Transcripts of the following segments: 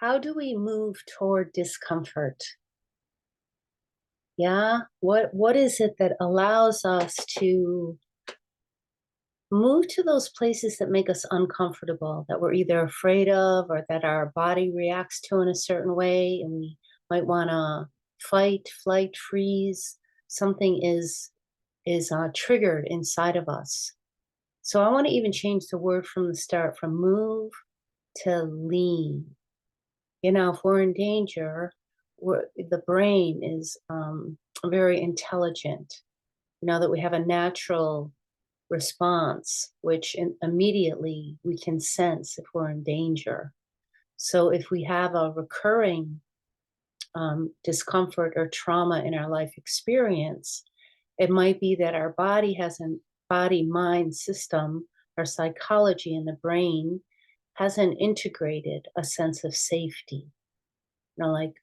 How do we move toward discomfort? Yeah, what is it that allows us to move to those places that make us uncomfortable, that we're either afraid of or that our body reacts to in a certain way, and we might want to fight, flight, freeze. Something is triggered inside of us. So I want to even change the word from the start, from move to lean. If we're in danger, the brain is very intelligent. That we have a natural response, which immediately we can sense if we're in danger. So if we have a recurring discomfort or trauma in our life experience, it might be that our body has a body mind system, our psychology in the brain hasn't integrated a sense of safety. Like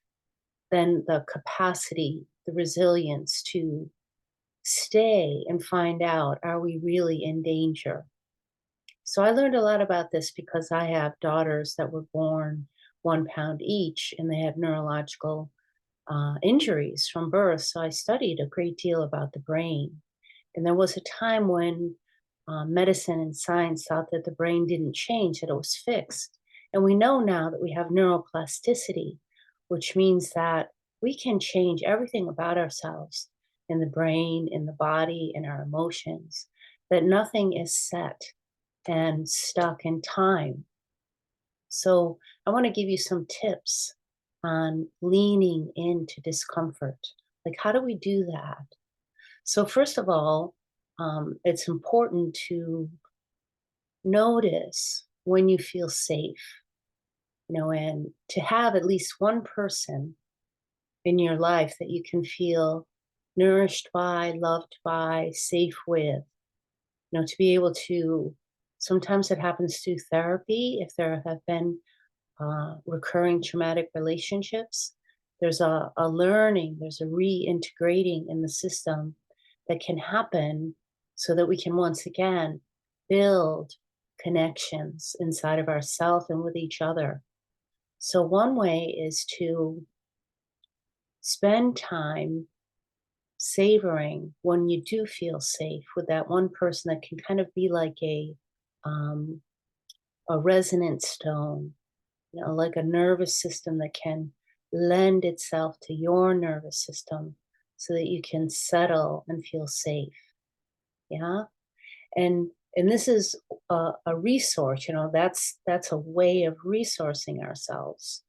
then the capacity, the resilience to stay and find out, are we really in danger? So I learned a lot about this because I have daughters that were born 1 pound each and they had neurological injuries from birth. So I studied a great deal about the brain. And there was a time when medicine and science thought that the brain didn't change, that it was fixed. And we know now that we have neuroplasticity, which means that we can change everything about ourselves in the brain, in the body, in our emotions, that nothing is set and stuck in time. So I want to give you some tips on leaning into discomfort. Like, how do we do that? So, first of all, it's important to notice when you feel safe, and to have at least one person in your life that you can feel nourished by, loved by, safe with, to be able to, sometimes it happens through therapy if there have been recurring traumatic relationships. There's a learning, there's a reintegrating in the system that can happen so that we can once again build connections inside of ourselves and with each other. So, one way is to spend time savoring when you do feel safe with that one person that can kind of be like um, a resonant stone, like a nervous system that can lend itself to your nervous system so that you can settle and feel safe. Yeah. And this is a resource, that's a way of resourcing ourselves.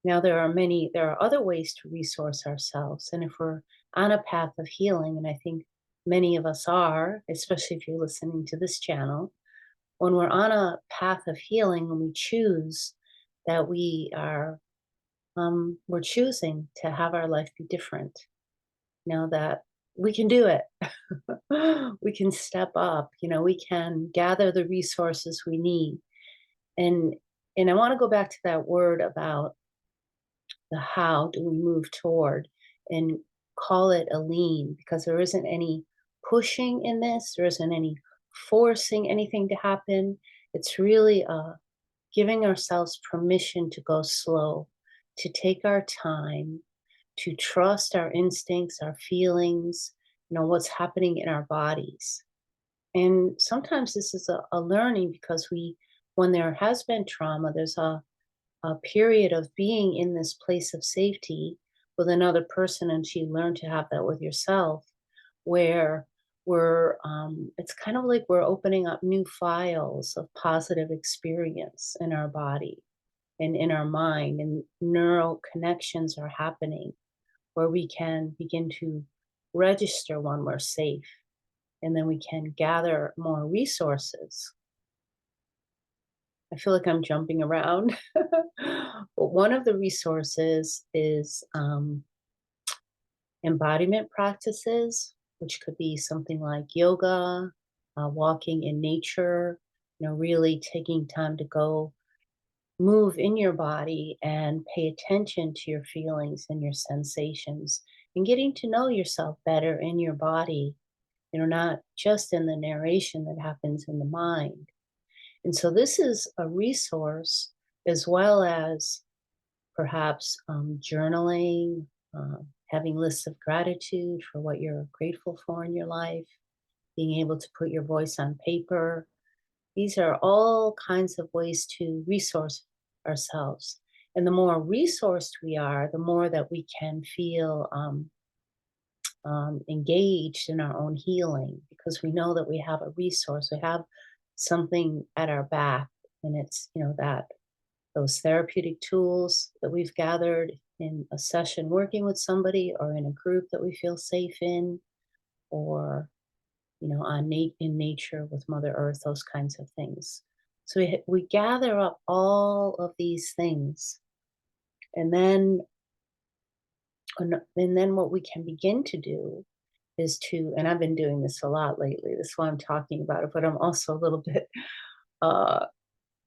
Now there are other ways to resource ourselves. And if we're on a path of healing, and I think many of us are, especially if you're listening to this channel, when we're on a path of healing and we choose that we're choosing to have our life be different, that we can do it. We can step up, we can gather the resources we need. And and I want to go back to that word about the how do we move toward, and call it a lean, because there isn't any pushing in this, there isn't any forcing anything to happen. It's really giving ourselves permission to go slow, to take our time, to trust our instincts, our feelings, what's happening in our bodies. And sometimes this is a learning because when there has been trauma, there's a period of being in this place of safety with another person, and you learn to have that with yourself, where it's kind of like we're opening up new files of positive experience in our body and in our mind, and neural connections are happening where we can begin to register when we're safe, and then we can gather more resources. I feel like I'm jumping around. But one of the resources is embodiment practices, which could be something like yoga, walking in nature, really taking time to go move in your body and pay attention to your feelings and your sensations, and getting to know yourself better in your body, not just in the narration that happens in the mind. And so this is a resource as well as perhaps journaling, having lists of gratitude for what you're grateful for in your life, being able to put your voice on paper. These are all kinds of ways to resource ourselves. And the more resourced we are, the more that we can feel engaged in our own healing, because we know that we have a resource, we have something at our back, and it's, that those therapeutic tools that we've gathered in a session working with somebody, or in a group that we feel safe in, or in nature with Mother Earth, those kinds of things. So we gather up all of these things, and then what we can begin to do is to, and I've been doing this a lot lately. This is why I'm talking about it, but I'm also a little bit, uh,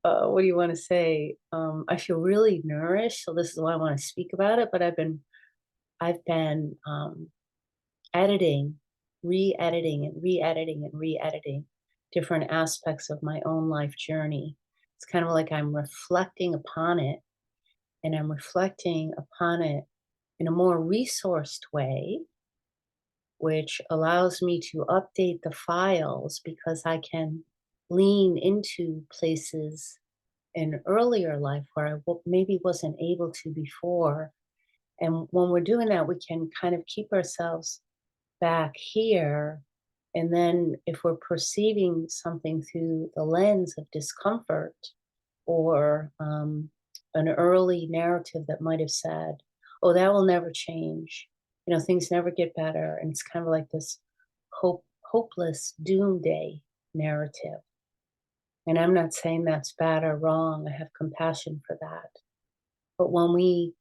what do you want to say? I feel really nourished, so this is why I want to speak about it. But I've been editing, re-editing, and re-editing and re-editing different aspects of my own life journey. It's kind of like I'm reflecting upon it, and I'm reflecting upon it in a more resourced way, which allows me to update the files because I can lean into places in earlier life where maybe wasn't able to before. And when we're doing that, we can kind of keep ourselves back here. And then if we're perceiving something through the lens of discomfort, or an early narrative that might have said, oh, that will never change. Things never get better. And it's kind of like this hopeless doomsday narrative. And I'm not saying that's bad or wrong. I have compassion for that. But when we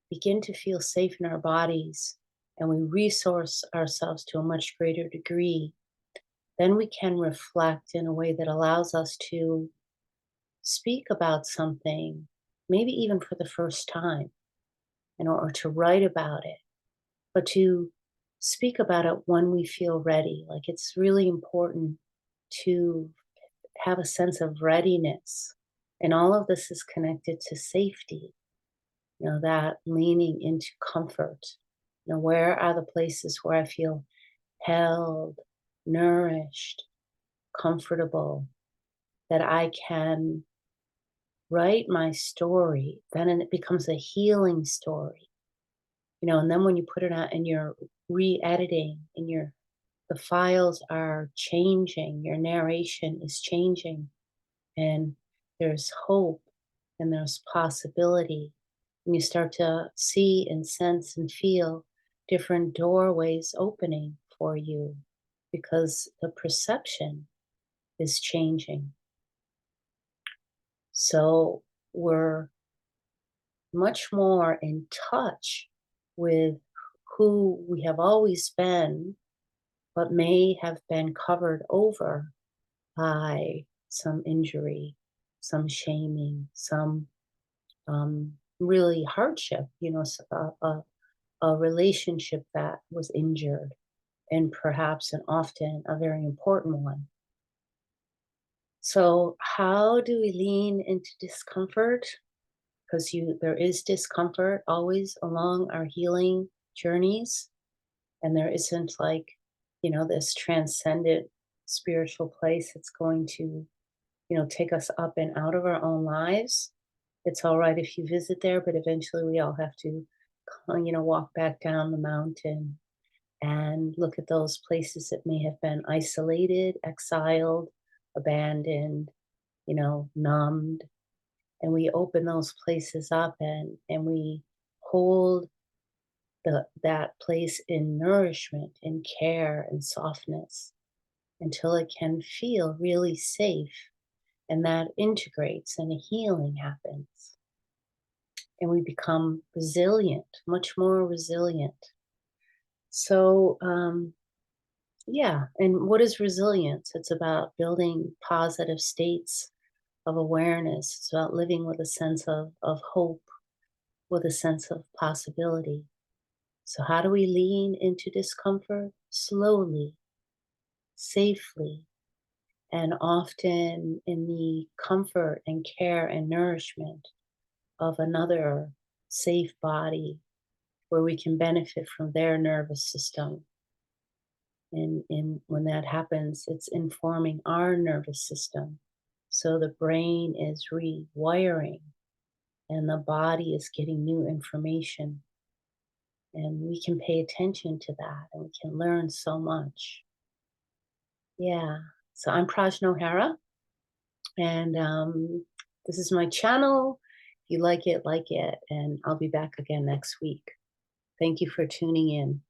begin to feel safe in our bodies, and we resource ourselves to a much greater degree, then we can reflect in a way that allows us to speak about something, maybe even for the first time, or to write about it, but to speak about it when we feel ready. Like, it's really important to have a sense of readiness. And all of this is connected to safety, that leaning into comfort. Where are the places where I feel held, nourished, comfortable, that I can write my story, then it becomes a healing story. And then when you put it out and you're re-editing, and the files are changing, your narration is changing, and there's hope, and there's possibility, and you start to see and sense and feel different doorways opening for you, because the perception is changing. So we're much more in touch with who we have always been, but may have been covered over by some injury, some shaming, some really hardship, a relationship that was injured, and perhaps and often a very important one. So, how do we lean into discomfort? Because there is discomfort always along our healing journeys, and there isn't like, this transcendent spiritual place that's going to, take us up and out of our own lives. It's all right if you visit there, but eventually we all have to, walk back down the mountain and look at those places that may have been isolated, exiled, abandoned, numbed. And we open those places up, and we hold that place in nourishment and care and softness until it can feel really safe, and that integrates and a healing happens, and we become resilient, much more resilient. So yeah, and what is resilience? It's about building positive states of awareness. It's about living with a sense of hope, with a sense of possibility. So, how do we lean into discomfort? Slowly, safely, and often in the comfort and care and nourishment of another safe body where we can benefit from their nervous system. And when that happens, it's informing our nervous system. So the brain is rewiring and the body is getting new information. And we can pay attention to that and we can learn so much. Yeah. So I'm Prajnaohara, and this is my channel. If you like it, and I'll be back again next week. Thank you for tuning in.